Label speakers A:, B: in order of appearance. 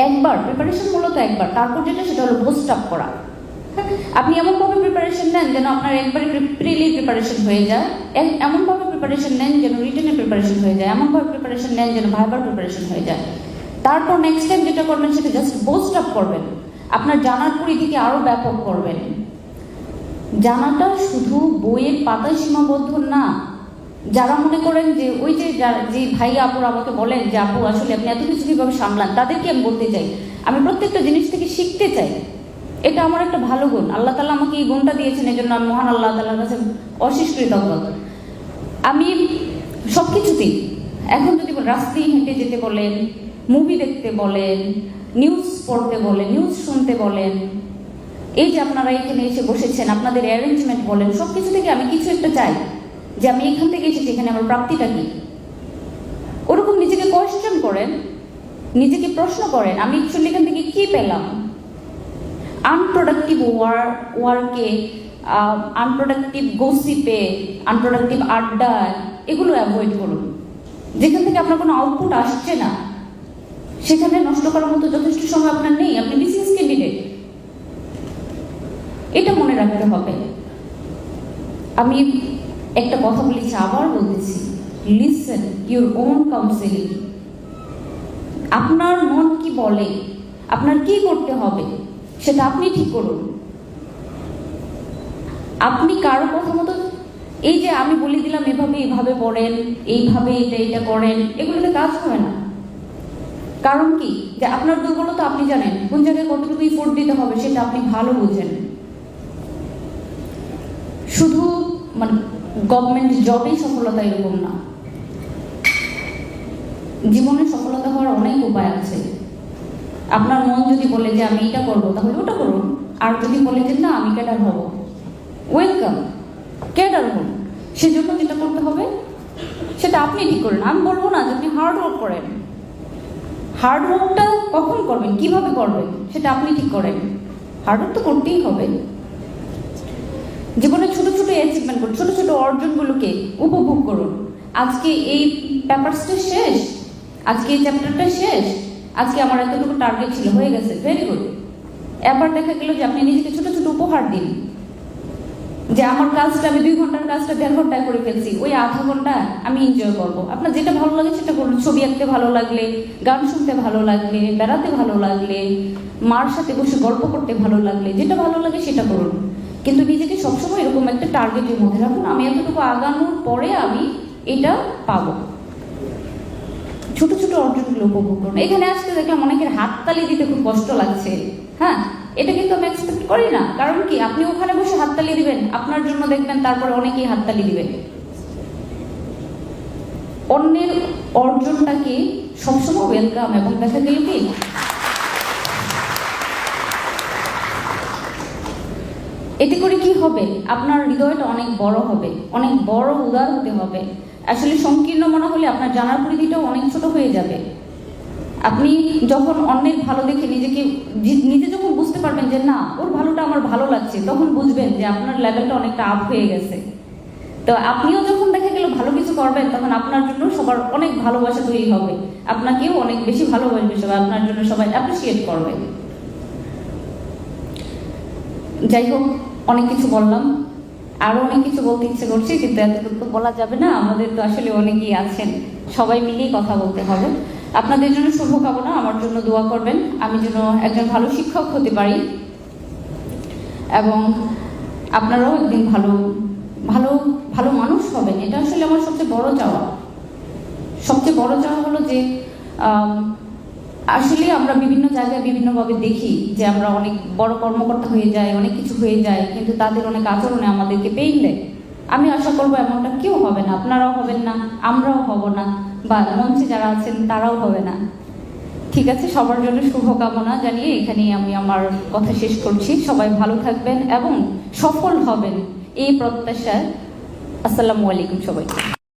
A: একবার প্রিপারেশন মূলত একবার, তারপর যেটা সেটা হলো বুস্ট আপ করা। আপনি এমনভাবে প্রিপারেশন নেন যেন আপনার একবারে প্রিলি প্রিপারেশন হয়ে যায়, এমনভাবে প্রিপারেশন নেন যেন রিটেনের প্রিপারেশন হয়ে যায়, এমনভাবে প্রিপারেশন নেন যেন ভাইবার প্রিপারেশন হয়ে যায়। তারপর নেক্সট টাইম যেটা করবেন সেটা জাস্ট বুস্ট আপ করবেন, আপনার জানার পরিধিকে আরো ব্যাপক করবেন। জানাটা শুধু বইয়ের পাতায় সীমাবদ্ধ না। যারা মনে করেন যে ওই যে ভাই আপুরা আমাকে বলেন যে আপু আসলে আপনি এত কিছু কিভাবে সামলান, তাদেরকে আমি বলতে চাই আমি প্রত্যেকটা জিনিস থেকে শিখতে চাই। এটা আমার একটা ভালো গুণ, আল্লাহ তাআলা আমাকে এই গুণটা দিয়েছেন, এই জন্য আমি মহান আল্লাহ তাআলার কাছে অশেষ কৃতজ্ঞ। আমি সবকিছুতেই এখন যদি রাস্তায় হেঁটে যেতে বলেন, মুভি দেখতে বলেন, নিউজ পড়তে বলেন, নিউজ শুনতে বলেন, এই যে আপনারা এখানে এসে বসেছেন, আপনাদের অ্যারেঞ্জমেন্ট বলেন, সবকিছু থেকে আমি কিছু একটা চাই যে আমি এখান থেকে এসেছি, এখানে আমার প্রাপ্তিটা কি। ওরকম নিজেকে কোয়েশ্চেন করেন, নিজেকে প্রশ্ন করেন আমি অ্যাকচুয়ালি এখান থেকে কি পেলাম। আনপ্রোডাক্টিভ ওয়ার্কে, আনপ্রোডাক্টিভ গসিপে, আনপ্রোডাক্টিভ আড্ডা, এগুলো অ্যাভয়েড করুন। যেখান থেকে আপনার কোনো আউটপুট আসছে না সেখানে নষ্ট করার মতো যথেষ্ট সময় আপনার নেই, আপনি বিসিএস ক্যান্ডিডেট, এটা মনে রাখতে হবে। আমি একটা কথা বলেছি, আবার বলতেছি, লিসেন ইউর ওন কাউন্সেলিং। আপনার মন কি বলে, আপনার কি করতে হবে সেটা আপনি ঠিক করুন। আপনি কারো কথা মতো এই যে আমি বলে দিলাম এভাবে এভাবে পড়েন, এইভাবে এটা করেন, এগুলোতে কাজ হবে না। কারণ কি, যে আপনার দুর্বলতা আপনি জানেন, কোন জায়গায় কতটুকু এফোর্ট দিতে হবে সেটা আপনি ভালো বুঝেন। শুধু মানে গভর্নমেন্ট জবেই সফলতা এরকম না, জীবনে সফলতা হওয়ার অনেক উপায় আছে। আপনার মন যদি বলে যে আমি এটা করবো তাহলে ওটা করুন, আর যদি বলে যে না আমি ক্যাডার হব, ওয়েলকাম, ক্যাডার হন। সেজন্য যেটা করতে হবে সেটা আপনি ঠিক করেন। আমি বলবো না যে আপনি হার্ড ওয়ার্ক করেন, হার্ড ওয়ার্কটা কখন করবেন, কিভাবে করবেন সেটা আপনি ঠিক করেন। হার্ড ওয়ার্ক তো করতেই হবে। জীবনে ছোট ছোট অ্যাচিভমেন্ট করুন, ছোট ছোট অর্জনগুলোকে উপভোগ করুন। আজকে এই পেপারসটা শেষ, আজকে এই চ্যাপ্টারটা শেষ, আজকে আমার এতটুকু টার্গেট ছিল, হয়ে গেছে, ভেরি গুড। এবার দেখা গেল যে আপনি নিজেকে ছোট ছোট উপহার দিন, যে আমার কাজটা আমি 2 ঘন্টার কাজটা 1.5 ঘন্টায় করে ফেলছি, ওই আধা ঘন্টা আমি এনজয় করবো। আপনার যেটা ভালো লাগে সেটা করুন। ছবি আঁকতে ভালো লাগলে, গান শুনতে ভালো লাগলে, বেড়াতে ভালো লাগলে, মার সাথে বসে গল্প করতে ভালো লাগলে, যেটা ভালো লাগে সেটা করুন। কিন্তু নিজেকে সবসময় এরকম একটা টার্গেটের মধ্যে রাখুন, আমি এতটুকু আগানোর পরে আমি এটা পাবো। ছোট ছোট অর্জনগুলো উপভোগ করুন। এখানে আজকে দেখলাম অনেকের হাততালি দিতে খুব কষ্ট লাগছে, হ্যাঁ, এটা কিন্তু আমি এক্সপেক্ট করি না। কারণ কি, আপনি ওখানে বসে হাততালি দিবেন, আপনার জন্য দেখবেন তারপরে অনেকেই হাততালি দিবেন। অন্যের অর্জনটাকে সবসময় ওয়েলকাম, এবং দেখা গেল কি এতে করে কি হবে, আপনার হৃদয়টা অনেক বড় হবে, অনেক বড় উদার হতে হবে। আসলে সংকীর্ণ মনে হলে আপনার জানার পরিধিটাও অনেক ছোট হয়ে যাবে। আপনি যখন অন্যের ভালো দেখে নিজে যখন বুঝতে পারবেন যে না ওর ভালোটা আমার ভালো লাগছে, তখন বুঝবেন যে আপনার লেভেলটা অনেকটা আপ হয়ে গেছে। তো আপনিও যখন দেখা গেল ভালো কিছু করবেন, তখন আপনার জন্য সবার অনেক ভালোবাসা তৈরি হবে, আপনাকেও অনেক বেশি ভালোবাসবে সবাই, আপনার জন্য সবাই অ্যাপ্রিসিয়েট করবে। যাই হোক, অনেক কিছু বললাম, আরো অনেক কিছু বলতে ইচ্ছে করছে, কিন্তু এতটুকু তো বলা যাবে না, আমাদের তো আসলে অনেকেই আছেন, সবাই মিলেই কথা বলতে হবে। আপনাদের জন্য শুভকামনা, আমার জন্য দোয়া করবেন, আমি যেন একজন ভালো শিক্ষক হতে পারি, এবং আপনারাও একদিন ভালো ভালো ভালো মানুষ হবেন। এটা আসলে আমার সবচেয়ে বড় চাওয়া। সবচেয়ে বড় চাওয়া হলো যে আসলে আমরা বিভিন্ন জায়গায় বিভিন্নভাবে দেখি যে আমরা অনেক বড় কর্মকর্তা হয়ে যাই, অনেক কিছু হয়ে যায়, কিন্তু তাদের অনেক আচরণে আমাদেরকে পেইন দেয়। আমি আশা করবো এমনটা কেউ হবে না, আপনারাও হবেন না, আমরাও হব না, বা মঞ্চে যারা আছেন তারাও হবে না। ঠিক আছে, সবার জন্য শুভকামনা জানিয়ে এখানেই আমি আমার কথা শেষ করছি। সবাই ভালো থাকবেন এবং সফল হবেন এই প্রত্যাশায়। আসসালামু আলাইকুম সবাই।